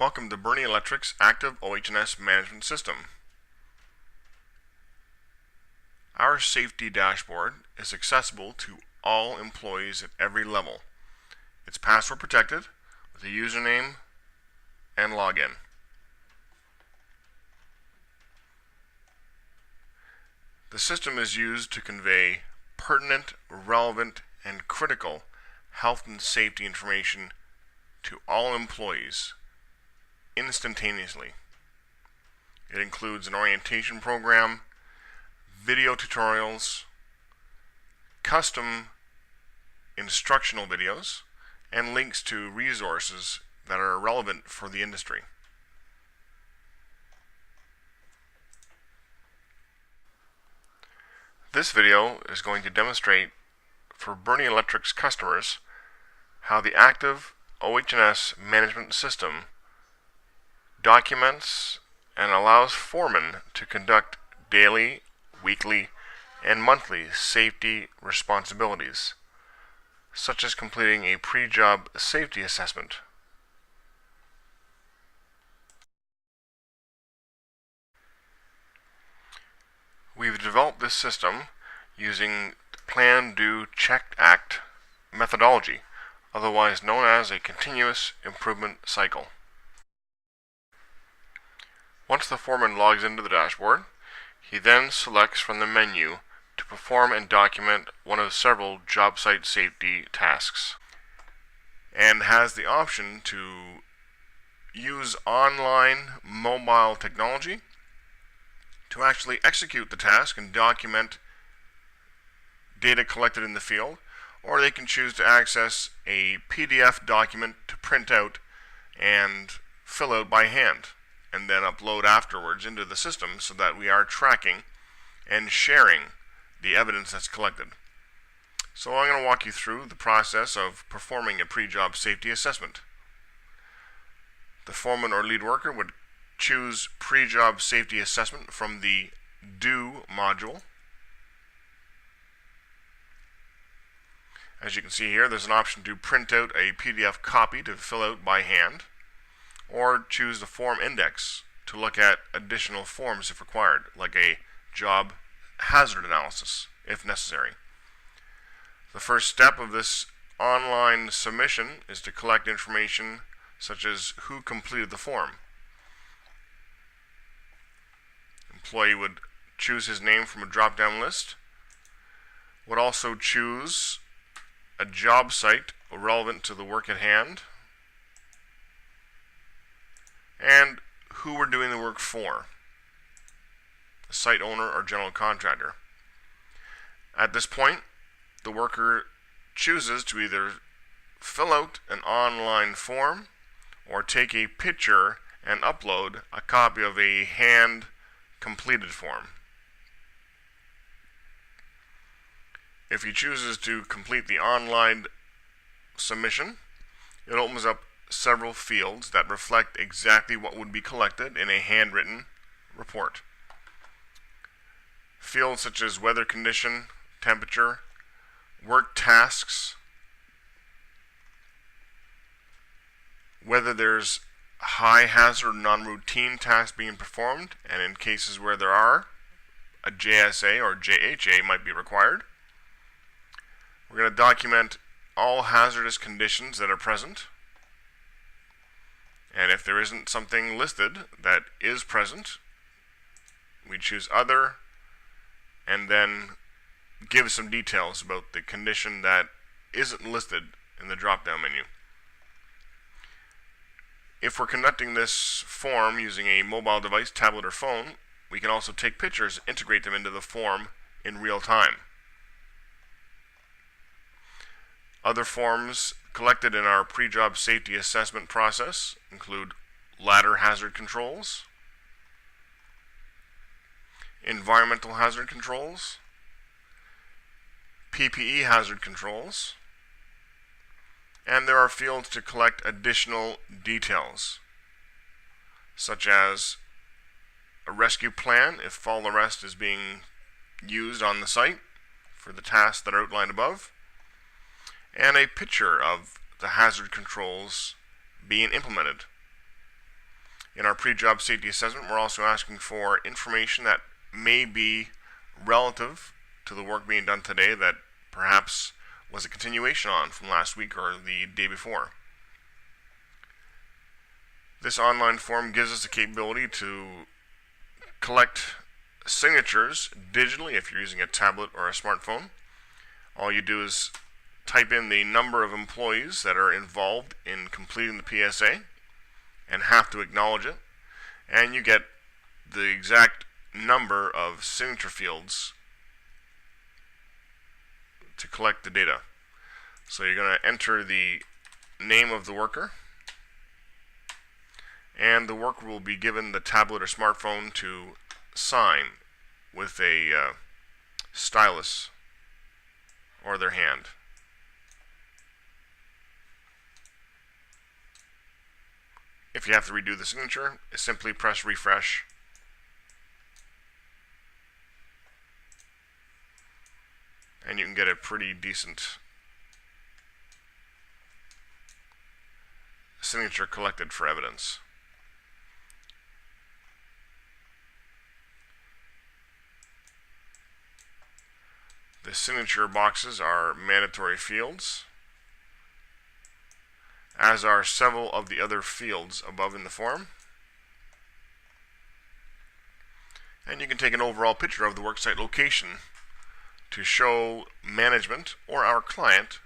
Welcome to Bernie Electric's Active OHS Management System. Our safety dashboard is accessible to all employees at every level. It's password protected with a username and login. The system is used to convey pertinent, relevant, and critical health and safety information to all employees instantaneously. It includes an orientation program, video tutorials, custom instructional videos, and links to resources that are relevant for the industry. This video is going to demonstrate for Bernie Electric's customers how the Active OHS Management System documents and allows foremen to conduct daily, weekly, and monthly safety responsibilities, such as completing a pre-job safety assessment. We've developed this system using the Plan, Do, Check, Act methodology, otherwise known as a continuous improvement cycle. Once the foreman logs into the dashboard, he then selects from the menu to perform and document one of several job site safety tasks, and has the option to use online mobile technology to actually execute the task and document data collected in the field, or they can choose to access a PDF document to print out and fill out by hand, and then upload afterwards into the system so that we are tracking and sharing the evidence that's collected. So I'm going to walk you through the process of performing a pre-job safety assessment. The foreman or lead worker would choose pre-job safety assessment from the Do module. As you can see here, there's an option to print out a PDF copy to fill out by hand, or choose the form index to look at additional forms if required, like a job hazard analysis if necessary. The first step of this online submission is to collect information such as who completed the form. Employee would choose his name from a drop-down list, would also choose a job site relevant to the work at hand, and who we're doing the work for, the site owner or general contractor. At this point, the worker chooses to either fill out an online form or take a picture and upload a copy of a hand-completed form. If he chooses to complete the online submission, it opens up several fields that reflect exactly what would be collected in a handwritten report. Fields such as weather condition, temperature, work tasks, whether there's high hazard non-routine tasks being performed, and in cases where there are, a JSA or JHA might be required. We're going to document all hazardous conditions that are present. And if there isn't something listed that is present, we choose Other, and then give some details about the condition that isn't listed in the drop-down menu. If we're conducting this form using a mobile device, tablet, or phone, we can also take pictures and integrate them into the form in real time. Other forms collected in our pre-job safety assessment process include ladder hazard controls, environmental hazard controls, PPE hazard controls, and there are fields to collect additional details, such as a rescue plan if fall arrest is being used on the site for the tasks that are outlined above, and a picture of the hazard controls being implemented. In our pre-job safety assessment, we're also asking for information that may be relative to the work being done today that perhaps was a continuation on from last week or the day before. This online form gives us the capability to collect signatures digitally if you're using a tablet or a smartphone. All you do is type in the number of employees that are involved in completing the PSA and have to acknowledge it, and you get the exact number of signature fields to collect the data. So you're going to enter the name of the worker, and the worker will be given the tablet or smartphone to sign with a stylus or their hand. If you have to redo the signature, simply press refresh. And you can get a pretty decent signature collected for evidence. The signature boxes are mandatory fields, as are several of the other fields above in the form. And you can take an overall picture of the worksite location to show management or our client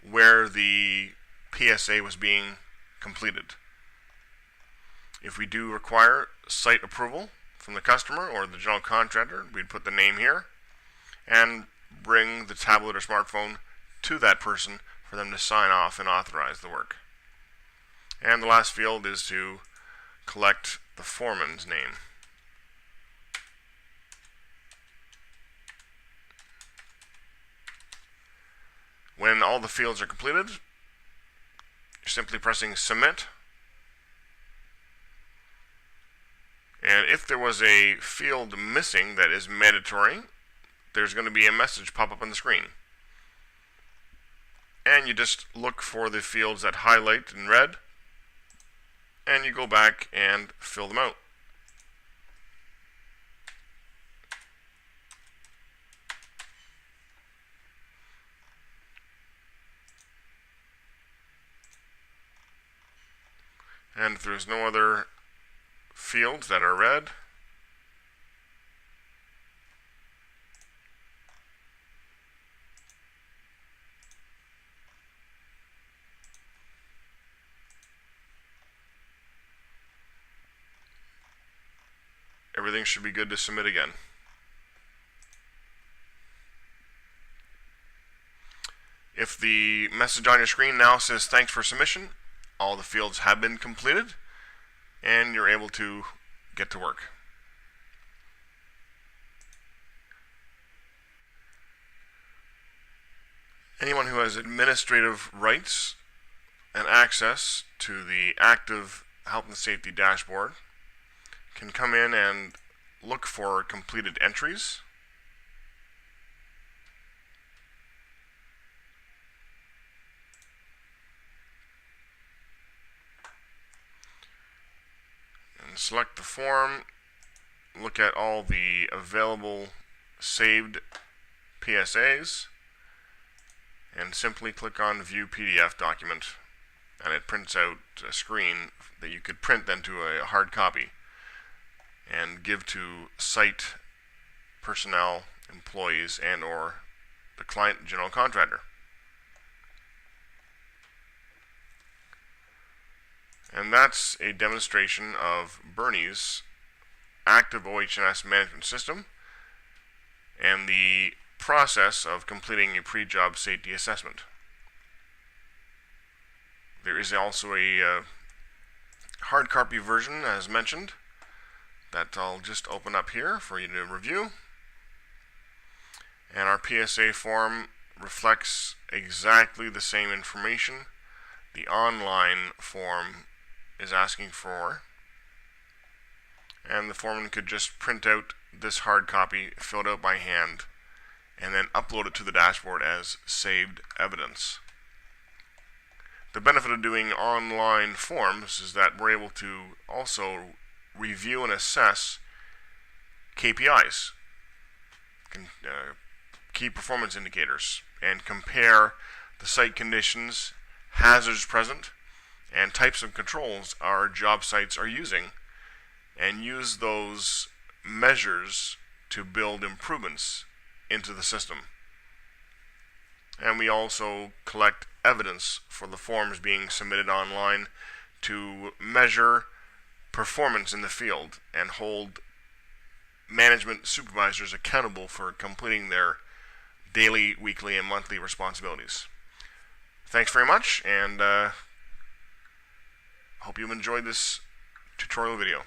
where the PSA was being completed. If we do require site approval from the customer or the general contractor, we'd put the name here and bring the tablet or smartphone to that person for them to sign off and authorize the work. And the last field is to collect the foreman's name. When all the fields are completed, you're simply pressing submit. And if there was a field missing that is mandatory, there's going to be a message pop up on the screen. And you just look for the fields that highlight in red, and you go back and fill them out. And if there's no other fields that are red, everything should be good to submit again. If the message on your screen now says thanks for submission, all the fields have been completed and you're able to get to work. Anyone who has administrative rights and access to the active health and safety dashboard can come in and look for completed entries. And select the form, look at all the available saved PSAs, and simply click on View PDF Document, and it prints out a screen that you could print then to a hard copy and give to site personnel, employees, and or the client general contractor. And that's a demonstration of Bernie's active OHS management system and the process of completing a pre-job safety assessment. There is also a hard copy version, as mentioned, that I'll just open up here for you to review. And our PSA form reflects exactly the same information the online form is asking for, and the foreman could just print out this hard copy, fill it out by hand, and then upload it to the dashboard as saved evidence. The benefit of doing online forms is that we're able to also review and assess KPIs, key performance indicators, and compare the site conditions, hazards present, and types of controls our job sites are using, and use those measures to build improvements into the system. And we also collect evidence for the forms being submitted online to measure performance in the field and hold management supervisors accountable for completing their daily, weekly, and monthly responsibilities. Thanks very much, and hope you've enjoyed this tutorial video.